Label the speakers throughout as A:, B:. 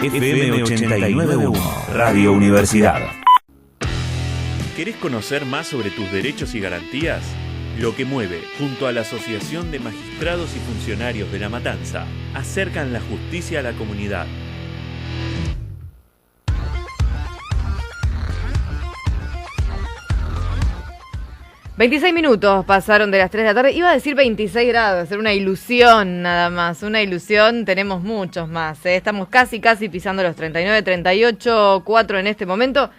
A: FM 89.1, Radio Universidad.
B: ¿Querés conocer más sobre tus derechos y garantías? Lo que mueve, junto a la Asociación de Magistrados y Funcionarios de La Matanza, acercan la justicia a la comunidad.
C: ...26 minutos pasaron de las 3 de la tarde... ...iba a decir 26 grados... ...era una ilusión nada más... ...una ilusión, tenemos muchos más... ...estamos casi pisando los 39... ...38,4 en este momento...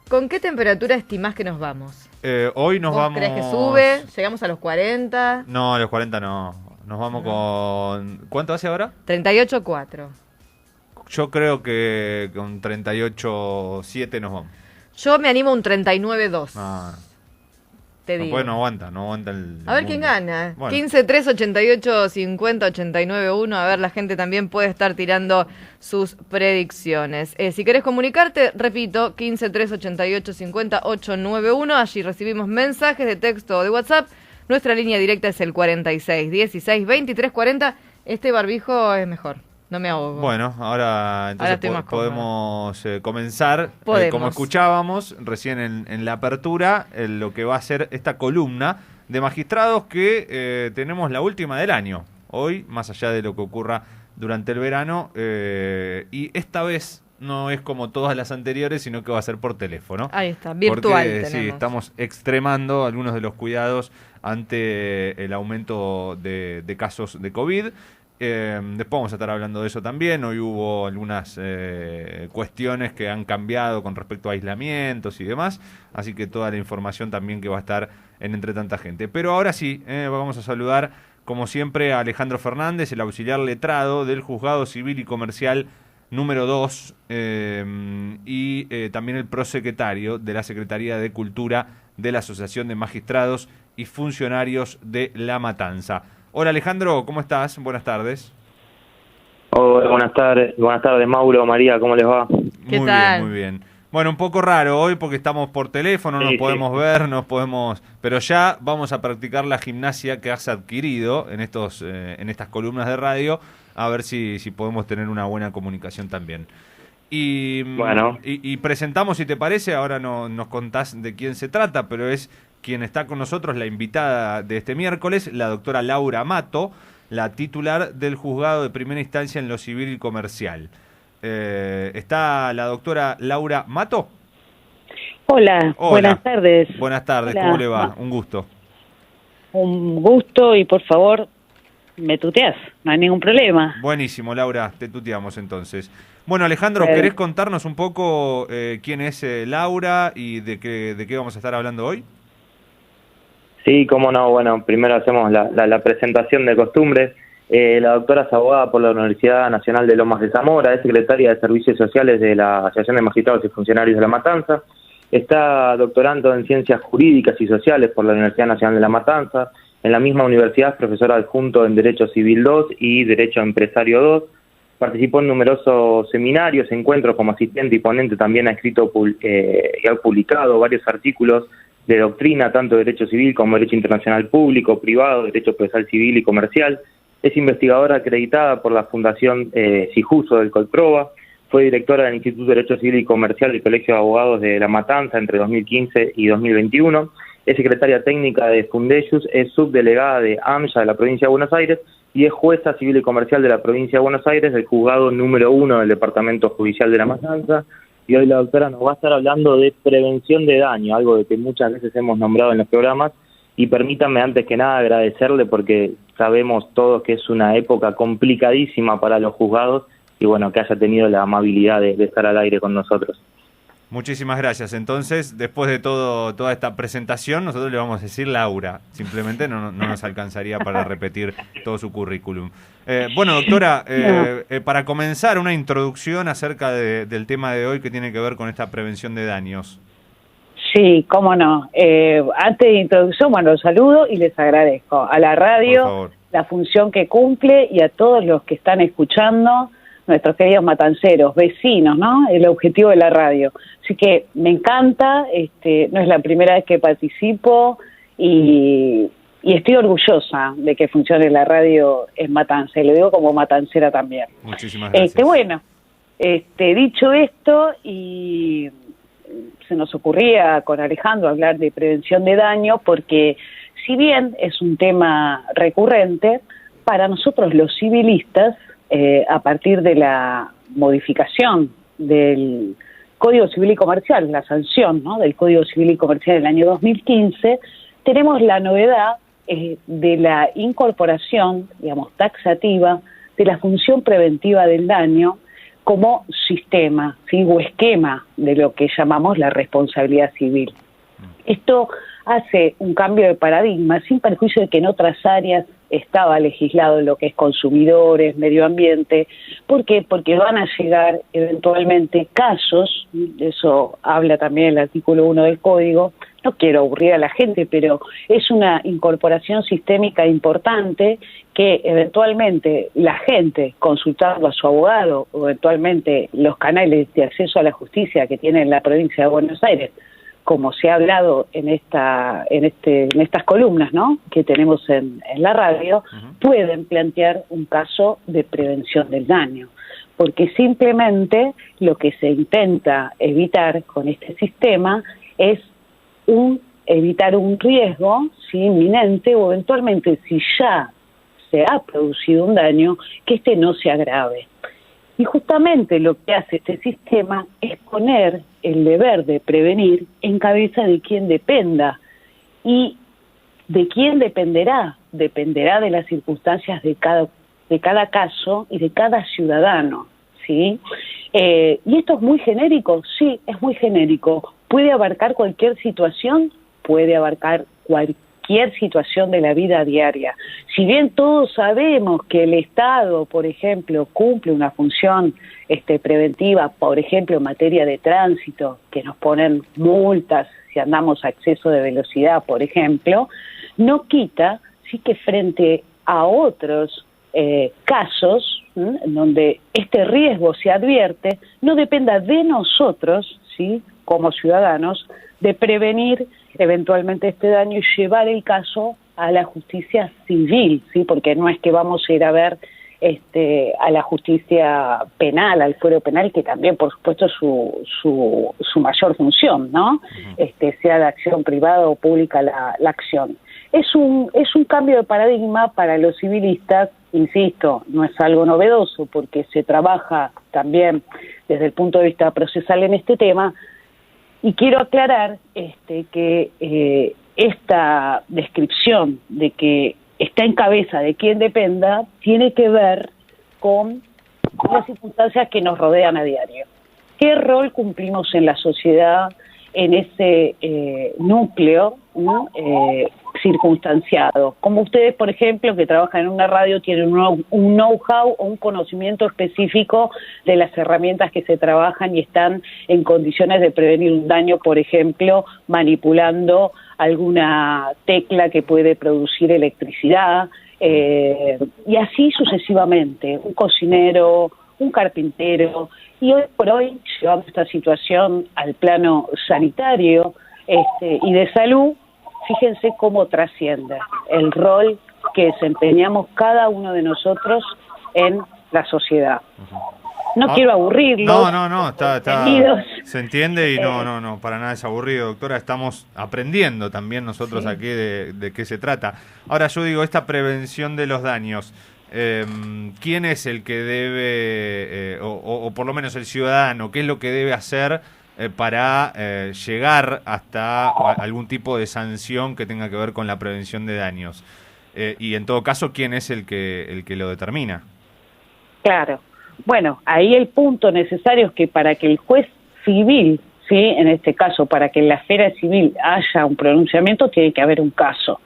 C: ¿Con qué temperatura estimás que nos vamos?
D: Hoy nos vamos...
C: ¿Crees que sube? ¿Llegamos a los 40?
D: No, a los 40 no. Nos vamos con... ¿Cuánto hace ahora?
C: 38,4.
D: Yo creo que con 38,7 nos vamos.
C: Yo me animo a un 39,2. Te digo.
D: Pues no aguanta el...
C: A ver quién gana.
D: Bueno.
C: 15 3 88 50 89 1. A ver, la gente también puede estar tirando sus predicciones. Si querés comunicarte, repito, 15 3 88 50 891. Allí recibimos mensajes de texto o de WhatsApp. Nuestra línea directa es el 46 16 23 40. Este barbijo es mejor. No me ahogo.
D: Bueno, ahora entonces podemos comenzar.
C: Podemos.
D: Como escuchábamos recién en la apertura, lo que va a ser esta columna de magistrados que tenemos la última del año. Hoy, más allá de lo que ocurra durante el verano, y esta vez no es como todas las anteriores, sino que va a ser por teléfono.
C: Ahí está, virtual.
D: Porque,
C: tenemos.
D: sí, estamos extremando algunos de los cuidados ante el aumento de casos de COVID. Después vamos a estar hablando de eso también. Hoy hubo algunas cuestiones que han cambiado con respecto a aislamientos y demás, así que toda la información también que va a estar en Entre Tanta Gente. Pero ahora sí, vamos a saludar como siempre a Alejandro Fernández, el auxiliar letrado del Juzgado Civil y Comercial número 2 y también el prosecretario de la Secretaría de Cultura de la Asociación de Magistrados y Funcionarios de La Matanza. Hola Alejandro, ¿cómo estás? Buenas tardes.
E: Hola, buenas tardes Mauro, María, ¿cómo les va?
C: ¿Qué tal?
D: Muy bien. Bueno, un poco raro hoy porque estamos por teléfono, nos podemos ver, pero ya vamos a practicar la gimnasia que has adquirido en estas columnas de radio, a ver si podemos tener una buena comunicación también. Y presentamos, si te parece, ahora nos contás de quién se trata, pero es quien está con nosotros, la invitada de este miércoles, la doctora Laura Mato, la titular del Juzgado de Primera Instancia en lo Civil y Comercial. ¿Está la doctora Laura Mato?
F: Hola, buenas tardes.
D: Buenas tardes,
F: Hola.
D: ¿Cómo le va? Un gusto.
F: Un gusto y por favor, me tuteás, no hay ningún problema.
D: Buenísimo, Laura, te tuteamos entonces. Bueno, Alejandro, ¿querés contarnos un poco quién es Laura y de qué vamos a estar hablando hoy?
E: Sí, cómo no. Bueno, primero hacemos la presentación de costumbres. La doctora es abogada por la Universidad Nacional de Lomas de Zamora, es secretaria de Servicios Sociales de la Asociación de Magistrados y Funcionarios de La Matanza, está doctorando en Ciencias Jurídicas y Sociales por la Universidad Nacional de La Matanza, en la misma universidad es profesora adjunto en Derecho Civil 2 y Derecho Empresario 2, participó en numerosos seminarios, encuentros como asistente y ponente, también ha escrito y ha publicado varios artículos de doctrina, tanto de Derecho Civil como Derecho Internacional Público, Privado, Derecho Procesal Civil y Comercial. Es investigadora acreditada por la Fundación Sijuso del Colproba, fue directora del Instituto de Derecho Civil y Comercial del Colegio de Abogados de La Matanza entre 2015 y 2021, es secretaria técnica de Fundeyus, es subdelegada de AMSA de la Provincia de Buenos Aires y es jueza civil y comercial de la Provincia de Buenos Aires del Juzgado número 1 del Departamento Judicial de La Matanza. Y hoy la doctora nos va a estar hablando de prevención de daño, algo de que muchas veces hemos nombrado en los programas, y permítanme antes que nada agradecerle porque sabemos todos que es una época complicadísima para los juzgados y bueno, que haya tenido la amabilidad de estar al aire con nosotros.
D: Muchísimas gracias. Entonces, después de toda esta presentación, nosotros le vamos a decir Laura. Simplemente no nos alcanzaría para repetir todo su currículum. Bueno, doctora, para comenzar, una introducción acerca del tema de hoy que tiene que ver con esta prevención de daños.
F: Sí, cómo no. Antes de introducción, bueno, los saludo y les agradezco a la radio la función que cumple y a todos los que están escuchando, nuestros queridos matanceros, vecinos, ¿no? El objetivo de la radio. Así que me encanta, no es la primera vez que participo y estoy orgullosa de que funcione la radio en Matanza, y lo digo como matancera también.
D: Muchísimas gracias.
F: Bueno, Dicho esto, y se nos ocurría con Alejandro hablar de prevención de daño, porque si bien es un tema recurrente, para nosotros los civilistas, a partir de la modificación del Código Civil y Comercial, la sanción, ¿no?, del Código Civil y Comercial del año 2015, tenemos la novedad de la incorporación, digamos, taxativa de la función preventiva del daño como sistema, ¿sí?, o esquema de lo que llamamos la responsabilidad civil. Esto hace un cambio de paradigma, sin perjuicio de que en otras áreas estaba legislado lo que es consumidores, medio ambiente. ¿Por qué? Porque van a llegar eventualmente casos, eso habla también el artículo 1 del Código, no quiero aburrir a la gente, pero es una incorporación sistémica importante que eventualmente la gente, consultando a su abogado, o eventualmente los canales de acceso a la justicia que tiene la provincia de Buenos Aires, como se ha hablado en estas columnas, ¿no?, que tenemos en la radio, pueden plantear un caso de prevención del daño, porque simplemente lo que se intenta evitar con este sistema es evitar un riesgo, ¿sí?, inminente, o eventualmente, si ya se ha producido un daño, que este no se agrave. Y justamente lo que hace este sistema es poner el deber de prevenir en cabeza de quien dependa. ¿Y de quién dependerá? Dependerá de las circunstancias de cada caso y de cada ciudadano, ¿sí? ¿Y esto es muy genérico? Sí, es muy genérico. ¿Puede abarcar cualquier situación? Puede abarcar cualquier situación de la vida diaria. Si bien todos sabemos que el Estado, por ejemplo, cumple una función preventiva, por ejemplo, en materia de tránsito, que nos ponen multas si andamos a exceso de velocidad, por ejemplo, no quita, sí, que frente a otros casos, en donde este riesgo se advierte, no dependa de nosotros, ¿sí?, como ciudadanos, de prevenir eventualmente este daño y llevar el caso a la justicia civil, ¿sí?, porque no es que vamos a ir a ver a la justicia penal, al fuero penal, que también, por supuesto, es su mayor función, ¿no? Sea de acción privada o pública la acción. Es un cambio de paradigma para los civilistas, insisto, no es algo novedoso, porque se trabaja también desde el punto de vista procesal en este tema. Y quiero aclarar que esta descripción de que está en cabeza de quien dependa tiene que ver con las circunstancias que nos rodean a diario. ¿Qué rol cumplimos en la sociedad en ese núcleo circunstanciado? Como ustedes, por ejemplo, que trabajan en una radio, tienen un know-how o un conocimiento específico de las herramientas que se trabajan y están en condiciones de prevenir un daño, por ejemplo, manipulando alguna tecla que puede producir electricidad, y así sucesivamente. Un cocinero, un carpintero, y hoy por hoy, llevando esta situación al plano sanitario y de salud, fíjense cómo trasciende el rol que desempeñamos cada uno de nosotros en la sociedad. No quiero aburrirlos.
D: No, se entiende y no, para nada es aburrido, doctora. Estamos aprendiendo también nosotros aquí de qué se trata. Ahora yo digo, esta prevención de los daños, ¿quién es el que debe, o por lo menos el ciudadano, qué es lo que debe hacer para llegar hasta algún tipo de sanción que tenga que ver con la prevención de daños? Y en todo caso, ¿quién es el que lo determina?
F: Claro. Bueno, ahí el punto necesario es que para que el juez civil, ¿sí?, en este caso, para que en la esfera civil haya un pronunciamiento, tiene que haber un caso.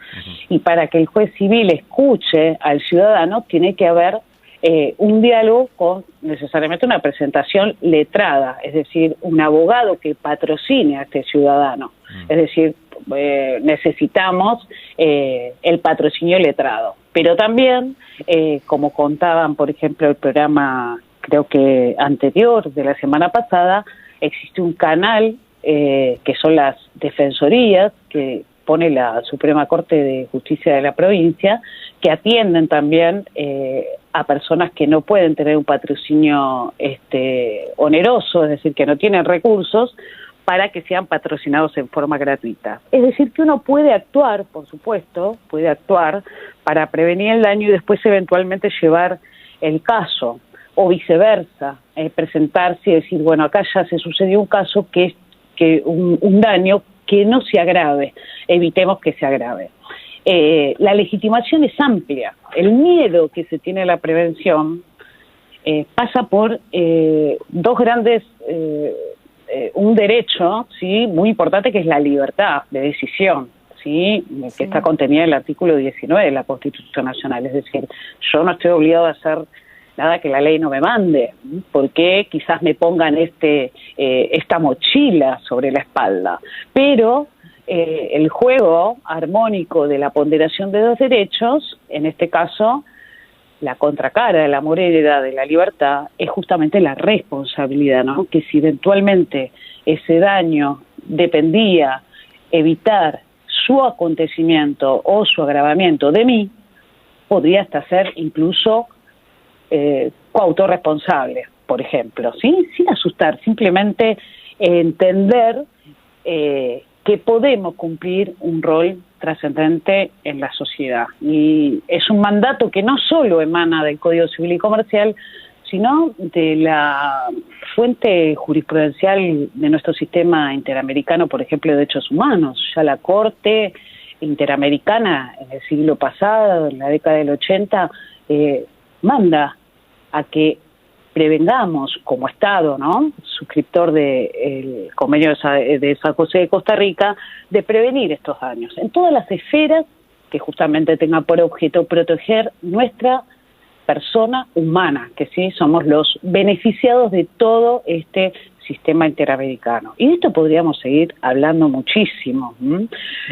F: Y para que el juez civil escuche al ciudadano, tiene que haber un diálogo con necesariamente una presentación letrada, es decir, un abogado que patrocine a este ciudadano. Es decir, necesitamos el patrocinio letrado. Pero también, como contaban, por ejemplo, el programa, creo que anterior, de la semana pasada, existe un canal que son las defensorías, que dispone la Suprema Corte de Justicia de la provincia, que atienden también a personas que no pueden tener un patrocinio oneroso, es decir, que no tienen recursos, para que sean patrocinados en forma gratuita. Es decir, que uno puede actuar, por supuesto, puede actuar para prevenir el daño y después eventualmente llevar el caso, o viceversa, presentarse y decir, bueno, acá ya se sucedió un caso que un daño que no se agrave, evitemos que se agrave. La legitimación es amplia, el miedo que se tiene a la prevención pasa por dos grandes, un derecho, ¿sí?, muy importante, que es la libertad de decisión, ¿sí?, que está contenida en el artículo 19 de la Constitución Nacional. Es decir, yo no estoy obligado a hacer nada que la ley no me mande, porque quizás me pongan esta mochila sobre la espalda, pero el juego armónico de la ponderación de dos derechos, en este caso la contracara de la moneda de la libertad, es justamente la responsabilidad, ¿no? Que si eventualmente ese daño dependía evitar su acontecimiento o su agravamiento de mí, podría hasta ser incluso coautor responsable, por ejemplo, ¿sí? Sin asustar, simplemente entender que podemos cumplir un rol trascendente en la sociedad. Y es un mandato que no solo emana del Código Civil y Comercial, sino de la fuente jurisprudencial de nuestro sistema interamericano, por ejemplo, de derechos humanos. Ya la Corte Interamericana en el siglo pasado, en la década del 80, manda a que prevengamos como Estado, ¿no?, suscriptor del convenio de San José de Costa Rica, de prevenir estos daños en todas las esferas que justamente tengan por objeto proteger nuestra persona humana, que sí somos los beneficiados de todo este sistema interamericano. Y de esto podríamos seguir hablando muchísimo,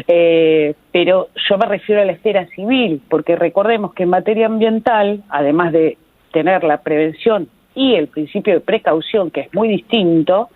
F: pero yo me refiero a la esfera civil, porque recordemos que en materia ambiental, además de tener la prevención y el principio de precaución, que es muy distinto,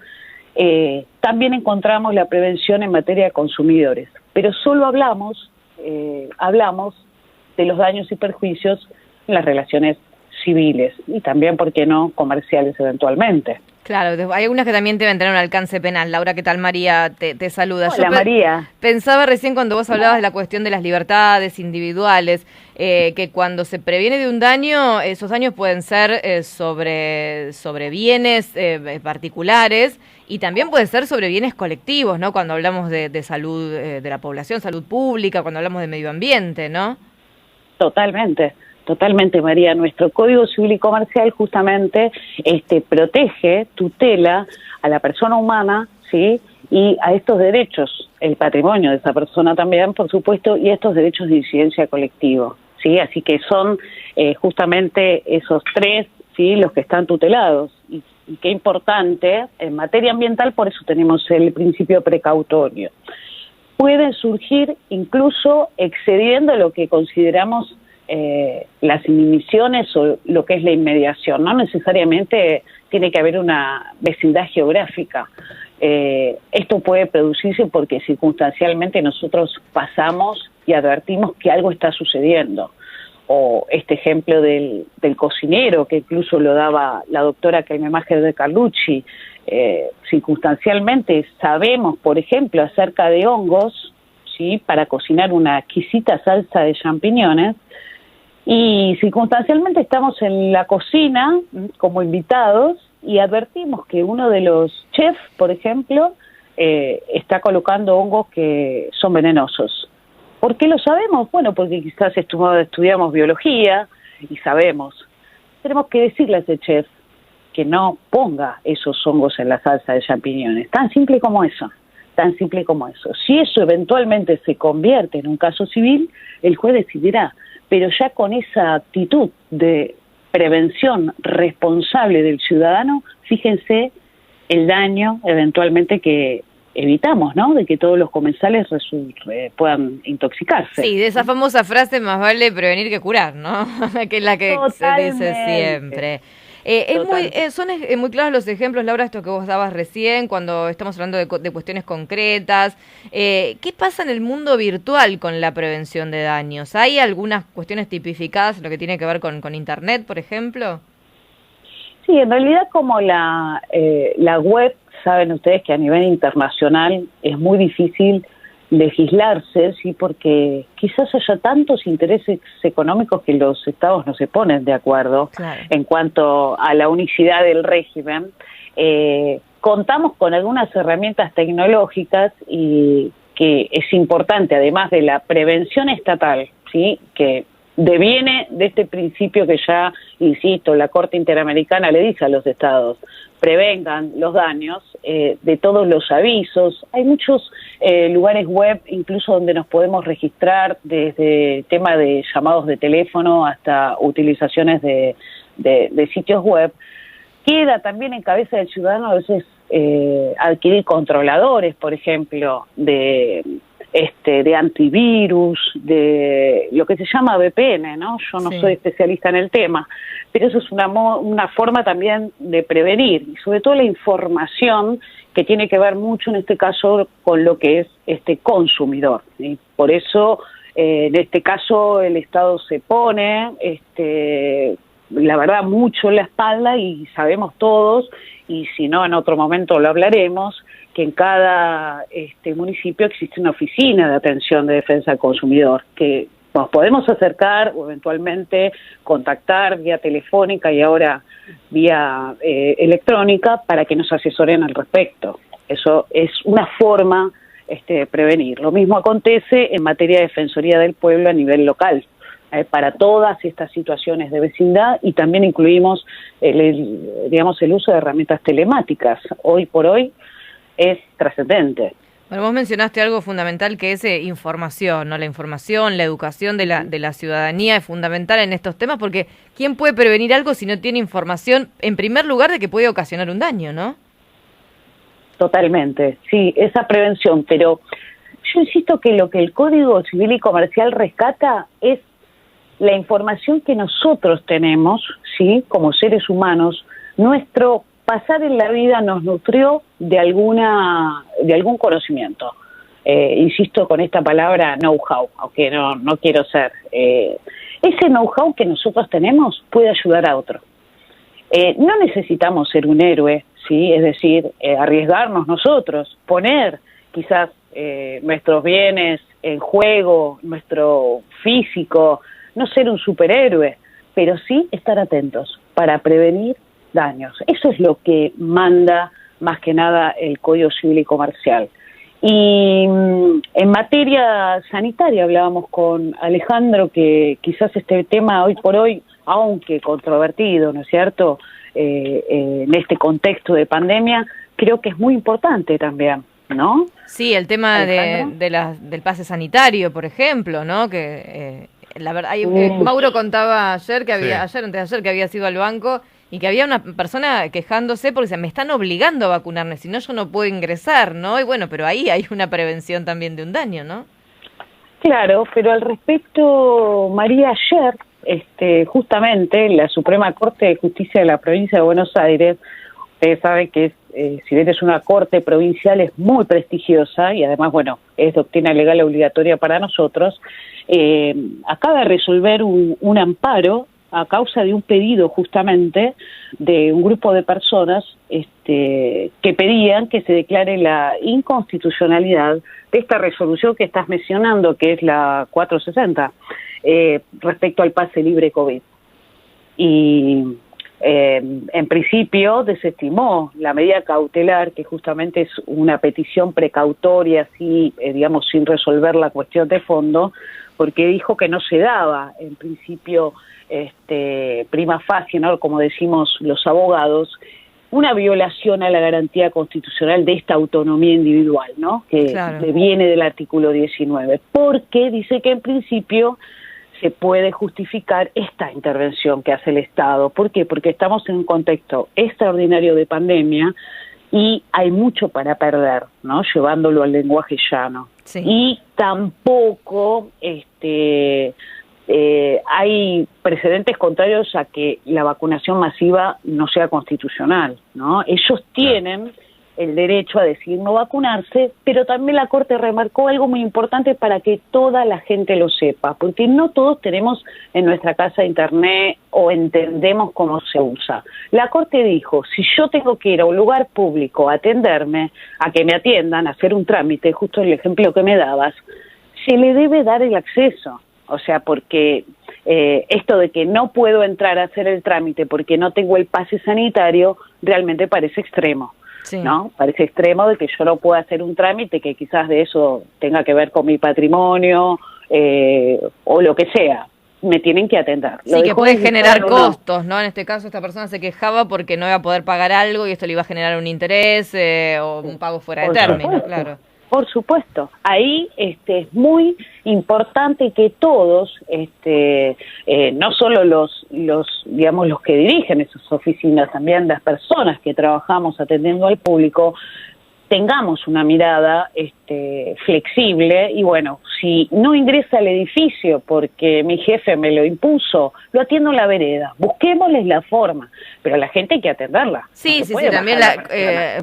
F: también encontramos la prevención en materia de consumidores, pero solo hablamos de los daños y perjuicios en las relaciones civiles y también, ¿por qué no?, comerciales eventualmente.
C: Claro, hay algunas que también deben tener un alcance penal. Laura, ¿qué tal? María te saluda.
F: Hola, María.
C: Pensaba recién cuando vos hablabas de la cuestión de las libertades individuales, que cuando se previene de un daño, esos daños pueden ser sobre bienes particulares y también puede ser sobre bienes colectivos, ¿no? Cuando hablamos de salud de la población, salud pública, cuando hablamos de medio ambiente, ¿no? Totalmente, María. Nuestro Código Civil y Comercial justamente protege, tutela a la persona humana, ¿sí?, y a estos derechos, el patrimonio de esa persona también, por supuesto, y estos derechos de incidencia colectivo, ¿sí? Así que son justamente esos tres, ¿sí?, los que están tutelados. Y qué importante, en materia ambiental, por eso tenemos el principio precautorio. Pueden surgir incluso excediendo lo que consideramos las inhibiciones o lo que es la inmediación. No necesariamente tiene que haber una vecindad geográfica. Esto puede producirse porque circunstancialmente nosotros pasamos y advertimos que algo está sucediendo. O este ejemplo del cocinero, que incluso lo daba la doctora Carmen Máger de Carlucci. Circunstancialmente sabemos, por ejemplo, acerca de hongos, ¿sí?, para cocinar una exquisita salsa de champiñones, y circunstancialmente estamos en la cocina como invitados y advertimos que uno de los chefs, por ejemplo, está colocando hongos que son venenosos. ¿Por qué lo sabemos? Bueno, porque quizás estudiamos biología y sabemos. Tenemos que decirle a ese chef que no ponga esos hongos en la salsa de champiñones. Tan simple como eso. Si eso eventualmente se convierte en un caso civil, el juez decidirá. Pero ya con esa actitud de prevención responsable del ciudadano, fíjense el daño eventualmente que evitamos, ¿no?, de que todos los comensales puedan intoxicarse. Sí, de esa famosa frase, más vale prevenir que curar, ¿no? Que es la que se dice siempre. Son muy claros los ejemplos, Laura, esto que vos dabas recién, cuando estamos hablando de cuestiones concretas. ¿Qué pasa en el mundo virtual con la prevención de daños? ¿Hay algunas cuestiones tipificadas en lo que tiene que ver con Internet, por ejemplo?
F: Sí, en realidad como la web, saben ustedes que a nivel internacional es muy difícil legislarse, sí, porque quizás haya tantos intereses económicos que los estados no se ponen de acuerdo. Claro. En cuanto a la unicidad del régimen. Contamos con algunas herramientas tecnológicas y que es importante, además de la prevención estatal, sí, que deviene de este principio que ya, insisto, la Corte Interamericana le dice a los estados: prevengan los daños, de todos los avisos. Hay muchos lugares web, incluso donde nos podemos registrar, desde tema de llamados de teléfono hasta utilizaciones de sitios web. Queda también en cabeza del ciudadano a veces adquirir controladores, por ejemplo, de antivirus, de lo que se llama VPN, ¿no? Yo no soy especialista en el tema, pero eso es una forma también de prevenir, y sobre todo la información que tiene que ver mucho en este caso con lo que es consumidor, ¿sí? Por eso, en este caso, el Estado se pone, la verdad, mucho en la espalda, y sabemos todos, y si no, en otro momento lo hablaremos, que en cada municipio existe una oficina de atención de defensa del consumidor, que nos podemos acercar o eventualmente contactar vía telefónica y ahora vía electrónica para que nos asesoren al respecto. Eso es una forma de prevenir. Lo mismo acontece en materia de Defensoría del Pueblo a nivel local. Para todas estas situaciones de vecindad, y también incluimos el uso de herramientas telemáticas. Hoy por hoy es trascendente.
C: Bueno, vos mencionaste algo fundamental que es información, ¿no? La información, la educación de la ciudadanía es fundamental en estos temas, porque ¿quién puede prevenir algo si no tiene información, en primer lugar, de que puede ocasionar un daño, ¿no?
F: Totalmente, sí, esa prevención, pero yo insisto que lo que el Código Civil y Comercial rescata es la información que nosotros tenemos, ¿sí?, como seres humanos. Nuestro pasar en la vida nos nutrió de algún conocimiento. Insisto con esta palabra know-how, aunque no quiero ser. Ese know-how que nosotros tenemos puede ayudar a otro. No necesitamos ser un héroe, ¿sí?, es decir, arriesgarnos nosotros, poner quizás nuestros bienes en juego, nuestro físico, no ser un superhéroe, pero sí estar atentos para prevenir daños. Eso es lo que manda más que nada el Código Civil y Comercial. Y en materia sanitaria hablábamos con Alejandro que quizás este tema hoy por hoy, aunque controvertido, ¿no es cierto?, en este contexto de pandemia, creo que es muy importante también, ¿no?
C: Sí, el tema del pase sanitario, por ejemplo, ¿no? Que la verdad, Mauro contaba ayer que antes de ayer que había sido al banco y que había una persona quejándose porque me están obligando a vacunarme, si no yo no puedo ingresar, ¿no? Y bueno, pero ahí hay una prevención también de un daño, ¿no?
F: Claro, pero al respecto, María, ayer, justamente la Suprema Corte de Justicia de la Provincia de Buenos Aires, ustedes saben que si bien es una corte provincial, es muy prestigiosa y además, bueno, es doctrina legal obligatoria para nosotros, acaba de resolver un amparo a causa de un pedido justamente de un grupo de personas que pedían que se declare la inconstitucionalidad de esta resolución que estás mencionando, que es la 460, respecto al pase libre COVID. Y en principio desestimó la medida cautelar, que justamente es una petición precautoria, así, digamos, sin resolver la cuestión de fondo, porque dijo que no se daba, en principio, prima facie, ¿no?, como decimos los abogados, una violación a la garantía constitucional de esta autonomía individual, ¿no?, que viene del artículo 19, porque dice que en principio se puede justificar esta intervención que hace el Estado. ¿Por qué? Porque estamos en un contexto extraordinario de pandemia y hay mucho para perder, ¿no?, llevándolo al lenguaje llano. Sí. Y tampoco hay precedentes contrarios a que la vacunación masiva no sea constitucional, ¿no? Ellos tienen el derecho a decidir no vacunarse, pero también la Corte remarcó algo muy importante para que toda la gente lo sepa, porque no todos tenemos en nuestra casa internet o entendemos cómo se usa. La Corte dijo, si yo tengo que ir a un lugar público a atenderme, a que me atiendan, a hacer un trámite, justo el ejemplo que me dabas, se le debe dar el acceso. O sea, porque esto de que no puedo entrar a hacer el trámite porque no tengo el pase sanitario, realmente parece extremo. Sí. ¿No? Parece extremo de que yo no pueda hacer un trámite que quizás de eso tenga que ver con mi patrimonio o lo que sea. Me tienen que atender.
C: Sí, que puede generar costos, ¿no? En este caso esta persona se quejaba porque no iba a poder pagar algo y esto le iba a generar un interés o un pago fuera de término, claro.
F: Por supuesto, ahí es muy importante que todos, no solo los digamos los que dirigen esas oficinas, también las personas que trabajamos atendiendo al público, tengamos una mirada flexible y bueno, si no ingresa al edificio porque mi jefe me lo impuso, lo atiendo en la vereda, busquémosles la forma, pero la gente hay que atenderla.
C: Sí, no sí, también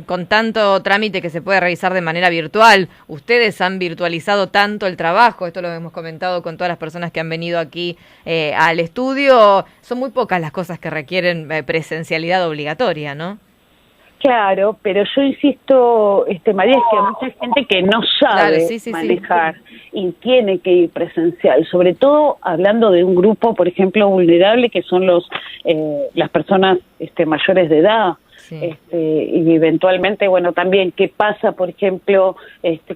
C: con tanto trámite que se puede realizar de manera virtual, ustedes han virtualizado tanto el trabajo, esto lo hemos comentado con todas las personas que han venido aquí al estudio, son muy pocas las cosas que requieren presencialidad obligatoria, ¿no?
F: Claro, pero yo insisto, María, es que hay mucha gente que no sabe manejar y tiene que ir presencial, sobre todo hablando de un grupo, por ejemplo, vulnerable, que son las personas mayores de edad. Sí. Y eventualmente, bueno, también qué pasa, por ejemplo,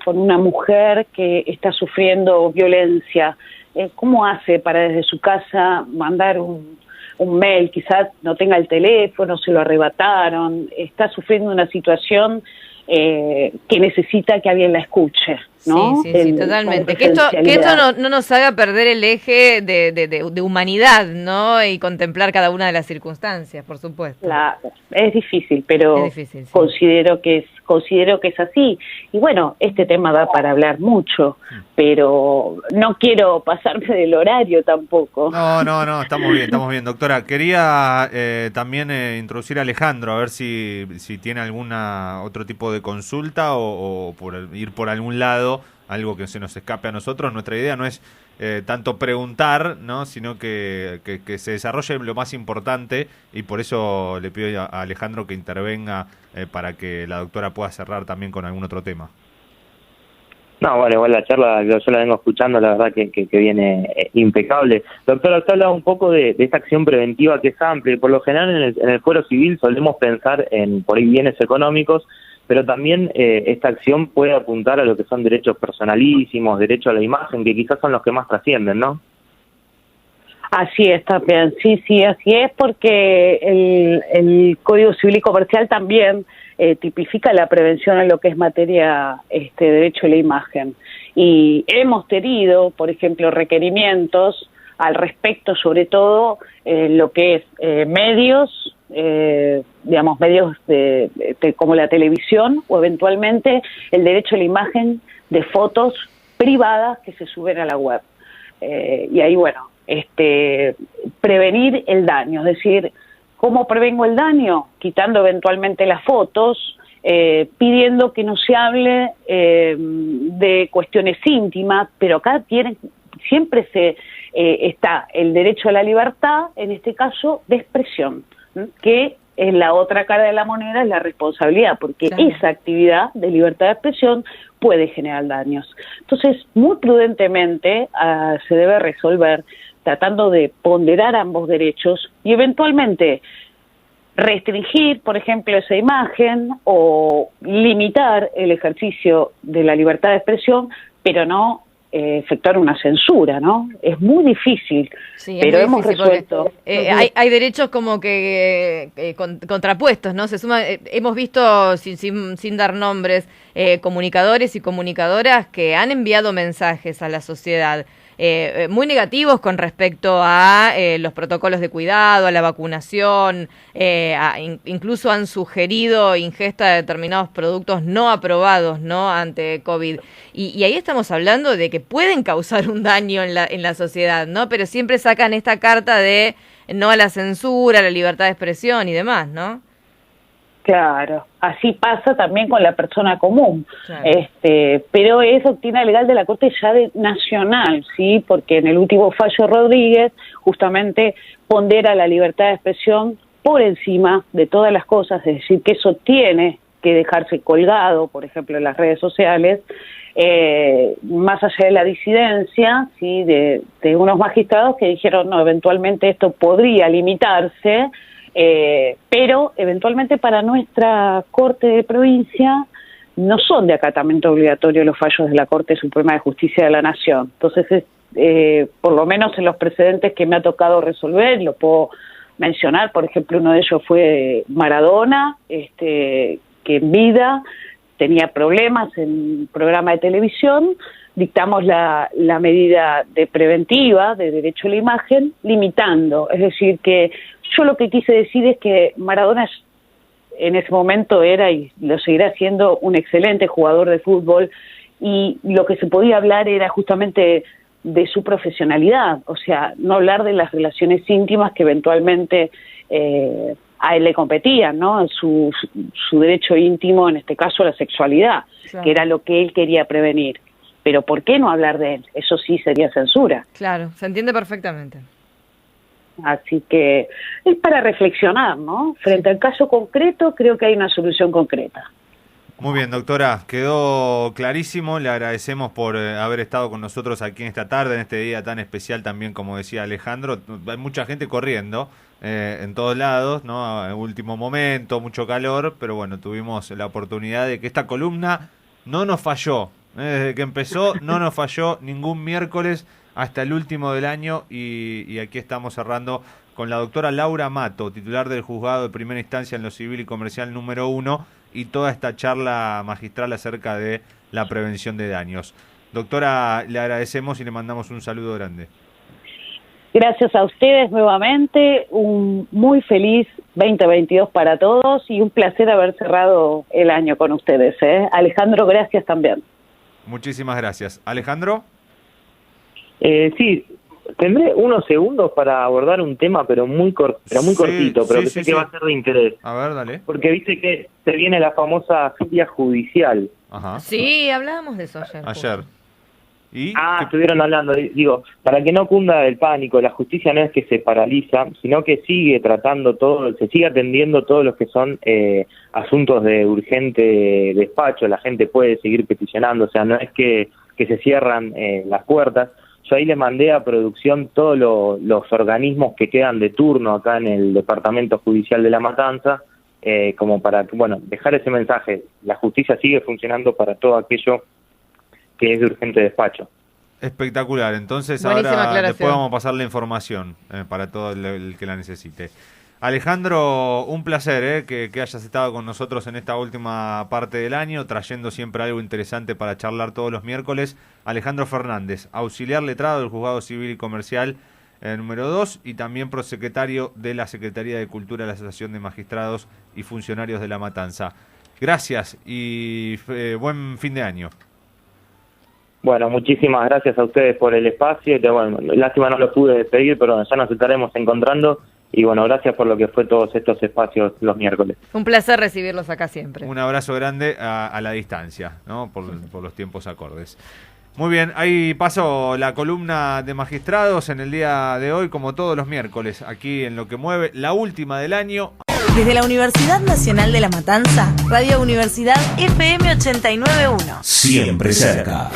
F: con una mujer que está sufriendo violencia, ¿cómo hace para desde su casa mandar un mail? Quizás no tenga el teléfono, se lo arrebataron, está sufriendo una situación que necesita que alguien la escuche, ¿no?
C: Sí, totalmente. Que esto no nos haga perder el eje de humanidad, ¿no? Y contemplar cada una de las circunstancias, por supuesto.
F: Es difícil, pero sí. considero que es así. Y bueno, este tema da para hablar mucho, pero no quiero pasarme del horario tampoco.
D: No, estamos bien, doctora. Quería también introducir a Alejandro, a ver si tiene alguna otro tipo de consulta o ir por algún lado, algo que se nos escape a nosotros. Nuestra idea no es tanto preguntar, ¿no? Sino que se desarrolle lo más importante, y por eso le pido a Alejandro que intervenga para que la doctora pueda cerrar también con algún otro tema.
E: No, bueno, igual la charla yo la vengo escuchando, la verdad que viene impecable. Doctora, usted hablaba un poco de esta acción preventiva que es amplia, y por lo general en el fuero civil solemos pensar en por ahí bienes económicos, pero también esta acción puede apuntar a lo que son derechos personalísimos, derecho a la imagen, que quizás son los que más trascienden, ¿no?
F: Así es, también, sí, así es, porque el Código Civil y Comercial también tipifica la prevención en lo que es materia derecho a la imagen. Y hemos tenido, por ejemplo, requerimientos al respecto, sobre todo lo que es medios, medios como la televisión, o eventualmente el derecho a la imagen de fotos privadas que se suben a la web. Y ahí, bueno, prevenir el daño, es decir, ¿cómo prevengo el daño? Quitando eventualmente las fotos, pidiendo que no se hable de cuestiones íntimas, pero acá siempre está el derecho a la libertad, en este caso de expresión, que es la otra cara de la moneda, es la responsabilidad, porque esa actividad de libertad de expresión puede generar daños. Entonces, muy prudentemente se debe resolver tratando de ponderar ambos derechos y eventualmente restringir, por ejemplo, esa imagen o limitar el ejercicio de la libertad de expresión, pero no efectuar una censura, ¿no? Es muy difícil, pero hemos resuelto.
C: Hay derechos como que contrapuestos, ¿no? Se suma, hemos visto, sin dar nombres, comunicadores y comunicadoras que han enviado mensajes a la sociedad muy negativos con respecto a los protocolos de cuidado, a la vacunación, incluso han sugerido ingesta de determinados productos no aprobados, ¿no?, ante COVID. Y ahí estamos hablando de que pueden causar un daño en la sociedad, ¿no? Pero siempre sacan esta carta de no a la censura, a la libertad de expresión y demás, ¿no?
F: Claro, así pasa también con la persona común,
C: claro.
F: Pero es doctrina legal de la Corte ya nacional, ¿sí? Porque en el último fallo Rodríguez justamente pondera la libertad de expresión por encima de todas las cosas, es decir, que eso tiene que dejarse colgado, por ejemplo, en las redes sociales, más allá de la disidencia, ¿sí?, de unos magistrados que dijeron, no, eventualmente esto podría limitarse, pero eventualmente para nuestra Corte de Provincia no son de acatamiento obligatorio los fallos de la Corte Suprema de Justicia de la Nación. Entonces, por lo menos en los precedentes que me ha tocado resolver, lo puedo mencionar, por ejemplo, uno de ellos fue Maradona, que en vida tenía problemas en un programa de televisión, dictamos la medida de preventiva de derecho a la imagen, limitando, es decir, que yo lo que quise decir es que Maradona en ese momento era y lo seguirá siendo un excelente jugador de fútbol, y lo que se podía hablar era justamente de su profesionalidad, o sea, no hablar de las relaciones íntimas que eventualmente a él le competían, ¿no? Su derecho íntimo, en este caso la sexualidad, claro, que era lo que él quería prevenir. Pero ¿por qué no hablar de él? Eso sí sería censura.
C: Claro, se entiende perfectamente.
F: Así que es para reflexionar, ¿no? Frente al caso concreto, creo que hay una solución concreta.
D: Muy bien, doctora, quedó clarísimo. Le agradecemos por haber estado con nosotros aquí en esta tarde, en este día tan especial también, como decía Alejandro. Hay mucha gente corriendo en todos lados, ¿no? En último momento, mucho calor, pero bueno, tuvimos la oportunidad de que esta columna no nos falló. Desde que empezó no nos falló ningún miércoles hasta el último del año, y aquí estamos cerrando con la doctora Laura Mato, titular del Juzgado de Primera Instancia en lo Civil y Comercial número 1, y toda esta charla magistral acerca de la prevención de daños. Doctora, le agradecemos y le mandamos un saludo grande.
F: Gracias a ustedes nuevamente, un muy feliz 2022 para todos y un placer haber cerrado el año con ustedes, ¿eh? Alejandro, gracias también.
D: Muchísimas gracias. ¿Alejandro?
E: Sí, tendré unos segundos para abordar un tema, pero muy cortito, pero que sé que va a ser de interés.
D: A ver, dale.
E: Porque viste que se viene la famosa feria judicial.
D: Ajá.
C: Sí, hablábamos de eso ayer.
D: Ayer. ¿Y?
E: Estuvieron hablando, digo, para que no cunda el pánico, la justicia no es que se paraliza, sino que sigue tratando se sigue atendiendo todos los que son asuntos de urgente despacho, la gente puede seguir peticionando, o sea, no es que se cierran las puertas. Yo ahí le mandé a producción todos los organismos que quedan de turno acá en el Departamento Judicial de La Matanza, como para, bueno, dejar ese mensaje. La justicia sigue funcionando para todo aquello que es de urgente despacho.
D: Espectacular. Entonces
C: buenísima
D: ahora
C: aclaración.
D: Después vamos a pasar la información para todo el que la necesite. Alejandro, un placer que hayas estado con nosotros en esta última parte del año, trayendo siempre algo interesante para charlar todos los miércoles. Alejandro Fernández, auxiliar letrado del Juzgado Civil y Comercial número 2 y también prosecretario de la Secretaría de Cultura de la Asociación de Magistrados y Funcionarios de La Matanza. Gracias y buen fin de año.
E: Bueno, muchísimas gracias a ustedes por el espacio. Bueno, lástima no lo pude despedir, pero ya nos estaremos encontrando. Y bueno, gracias por lo que fue todos estos espacios los miércoles.
C: Un placer recibirlos acá siempre.
D: Un abrazo grande a la distancia, ¿no? Por los tiempos acordes. Muy bien, ahí pasó la columna de magistrados en el día de hoy, como todos los miércoles, aquí en Lo que Mueve, la última del año.
G: Desde la Universidad Nacional de La Matanza, Radio Universidad FM 89.1.
A: Siempre cerca.